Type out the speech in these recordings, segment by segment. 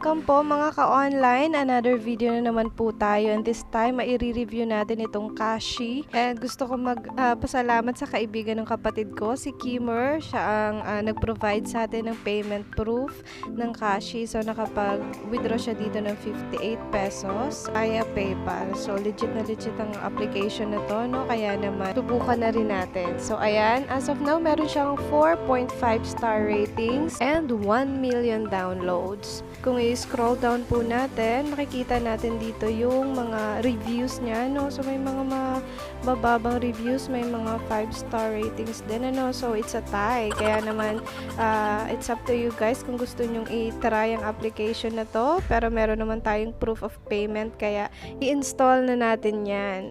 Welcome po mga ka-online. Another video na naman po tayo, and this time i-review natin itong Cashyy. And gusto ko pasalamat sa kaibigan ng kapatid ko, si Kimmer. Siya ang nag-provide sa atin ng payment proof ng Cashyy. So nakapag-withdraw siya dito ng 58 pesos via PayPal. So legit na legit ang application na to, no? Kaya naman subukan na rin natin. So ayan, as of now meron siyang 4.5 star ratings and 1 million downloads. Kung i-scroll down po natin, makikita natin dito yung mga reviews niya, no? So may mga mababang reviews, may mga 5-star ratings din, ano? So it's a tie. Kaya naman it's up to you guys kung gusto nyong i-try ang application na to. Pero meron naman tayong proof of payment, kaya i-install na natin yan.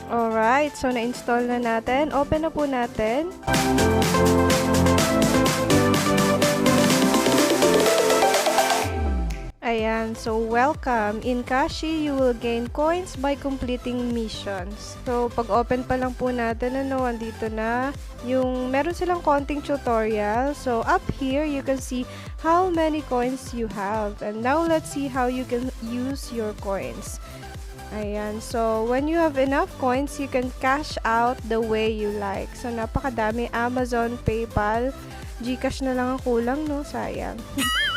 Alright, so na-install na natin. Open na po natin. Ayan, so welcome. In Cashyy, you will gain coins by completing missions. So, pag-open pa lang po natin, andito na yung meron silang konting tutorial. So, up here, you can see how many coins you have. And now, let's see how you can use your coins. Ayan, so when you have enough coins, you can cash out the way you like. So napakadami, Amazon, PayPal, GCash na lang ang kulang, no? Sayang.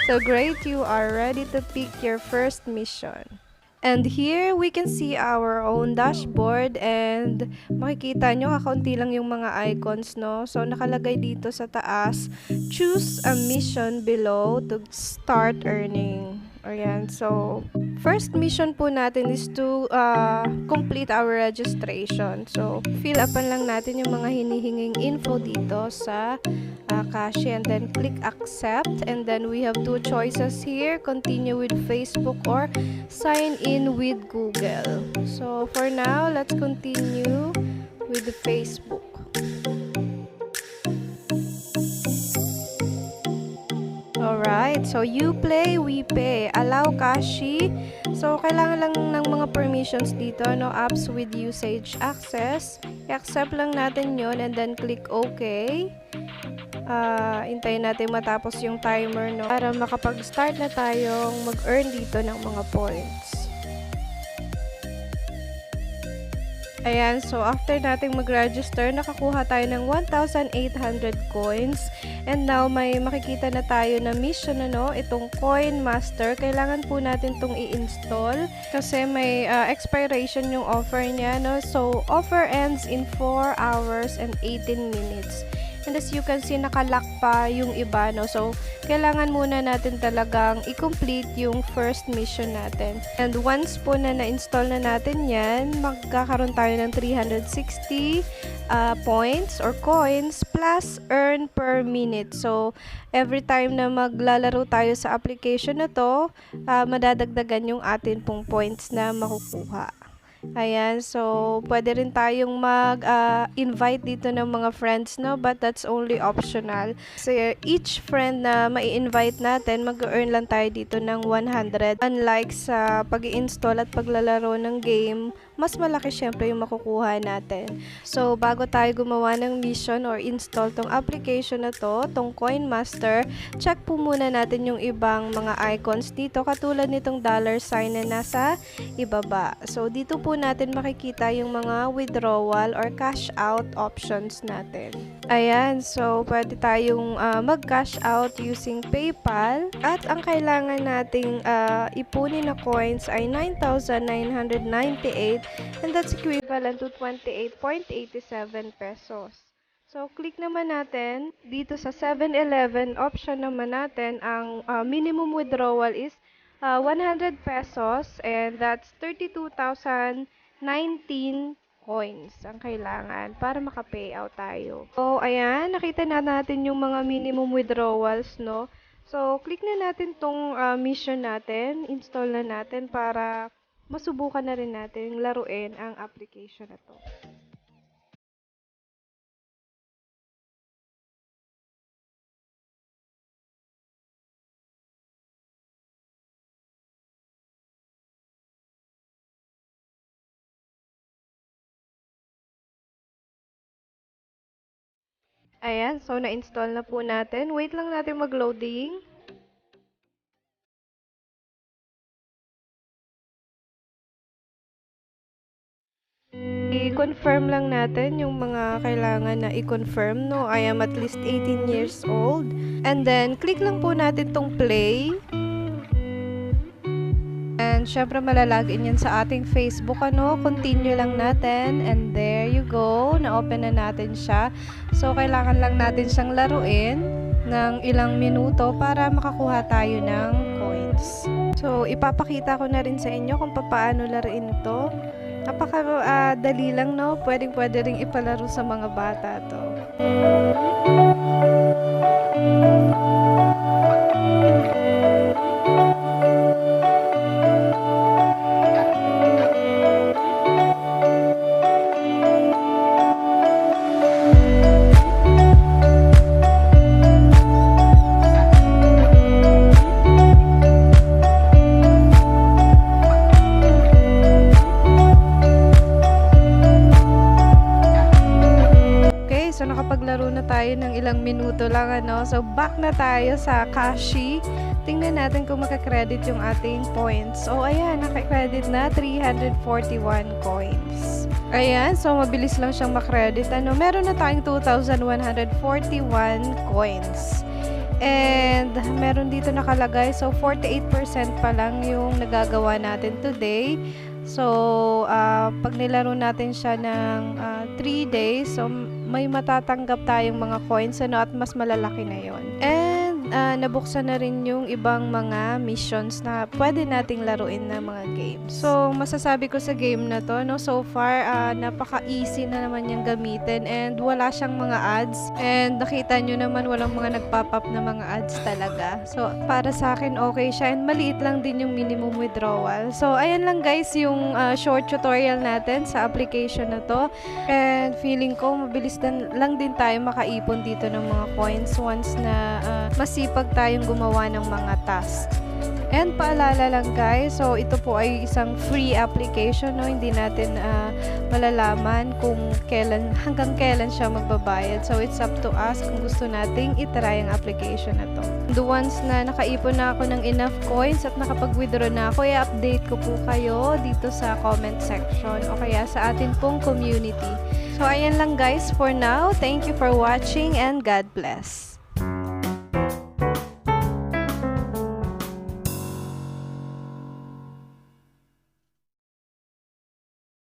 So great, you are ready to pick your first mission. And here, we can see our own dashboard, and makikita nyo, kakaunti lang yung mga icons, no? So, nakalagay dito sa taas, choose a mission below to start earning. Ayan, so, first mission po natin is to complete our registration. So, fill upan lang natin yung mga hinihinging info dito sa Cashyy, and then click accept, and then we have two choices here, continue with Facebook or sign in with Google. So, for now, let's continue with the Facebook. Alright, so you play, we pay. Allow Cashyy. So, kailangan lang ng mga permissions dito, no? Apps with usage access. I-accept lang natin yon, and then click OK. Hintayin natin matapos yung timer, no? Para makapag-start na tayong mag-earn dito ng mga points. Ayan, so after nating mag-register, nakakuha tayo ng 1,800 coins. And now, may makikita na tayo na mission, itong Coin Master. Kailangan po natin itong i-install kasi may expiration yung offer niya, no? So, offer ends in 4 hours and 18 minutes. And as you can see, nakalock pa yung iba, no? So, kailangan muna natin talagang i-complete yung first mission natin. And once po na na-install na natin yan, magkakaroon tayo ng 360 points or coins plus earn per minute. So, every time na maglalaro tayo sa application na to, madadagdagan yung atin pong points na makukuha. Ayan, so pwede rin tayong mag-invite dito ng mga friends, no? But that's only optional. So each friend na mai-invite natin, mag-earn lang tayo dito ng 100. Unlike sa pag-i-install at paglalaro ng game, mas malaki syempre yung makukuha natin. So bago tayo gumawa ng mission or install tong application na to, tong Coin Master, check po muna natin yung ibang mga icons dito, katulad nitong $sign na nasa ibaba. So dito po natin makikita yung mga withdrawal or cash out options natin. Ayan, so pwede tayong mag-cash out using PayPal, at ang kailangan nating ipunin na coins ay 9,998, and that's equivalent to 28.87 pesos. So, click naman natin dito sa 7-Eleven option naman natin, ang minimum withdrawal is 100 pesos, and that's 32,019 coins ang kailangan para maka-payout tayo. So, ayan, nakita na natin yung mga minimum withdrawals, no? So, click na natin tong mission natin, install na natin para masubukan na rin natin laruin ang application na to. Ayan, so na-install na po natin. Wait lang natin mag-loading. I-confirm lang natin yung mga kailangan na i-confirm, no? I am at least 18 years old. And then, click lang po natin tong play. And syempre malalagin yan sa ating Facebook, ano? Continue lang natin. And there you go. Na-open na natin siya. So, kailangan lang natin siyang laruin ng ilang minuto para makakuha tayo ng coins. So, ipapakita ko na rin sa inyo kung paano laruin ito. Napaka-dali lang, no? Pwede ring ipalaro sa mga bata to. So, nakapaglaro na tayo ng ilang minuto lang, ano. So, back na tayo sa Cashyy. Tingnan natin kung makakredit yung ating points. So, ayan, nakakredit na 341 coins. Ayan, so mabilis lang siyang makredit. Ano, meron na tayong 2,141 coins. And meron dito nakalagay, so 48% pa lang yung nagagawa natin today. So, pag nilaro natin siya ng 3 days, so may matatanggap tayong mga coins, ano, at mas malalaki na yon. And nabuksan na rin yung ibang mga missions na pwede nating laruin na mga games. So, masasabi ko sa game na to, no, so far, napaka-easy na naman yung gamitin and wala siyang mga ads. And nakita nyo naman, walang mga nagpop up na mga ads talaga. So, para sa akin, okay siya and maliit lang din yung minimum withdrawal. So, ayan lang guys yung short tutorial natin sa application na to. And feeling ko, mabilis lang din tayo makaipon dito ng mga coins once na masipag tayong gumawa ng mga tasks. And paalala lang guys, so ito po ay isang free application, no? Hindi natin malalaman kung hanggang kailan siya magbabayad. So it's up to us kung gusto nating itry ang application na to. The ones na nakaipon na ako ng enough coins at nakapag-withdraw na ako, i-update ko po kayo dito sa comment section o kaya sa atin pong community. So ayan lang guys for now. Thank you for watching and God bless.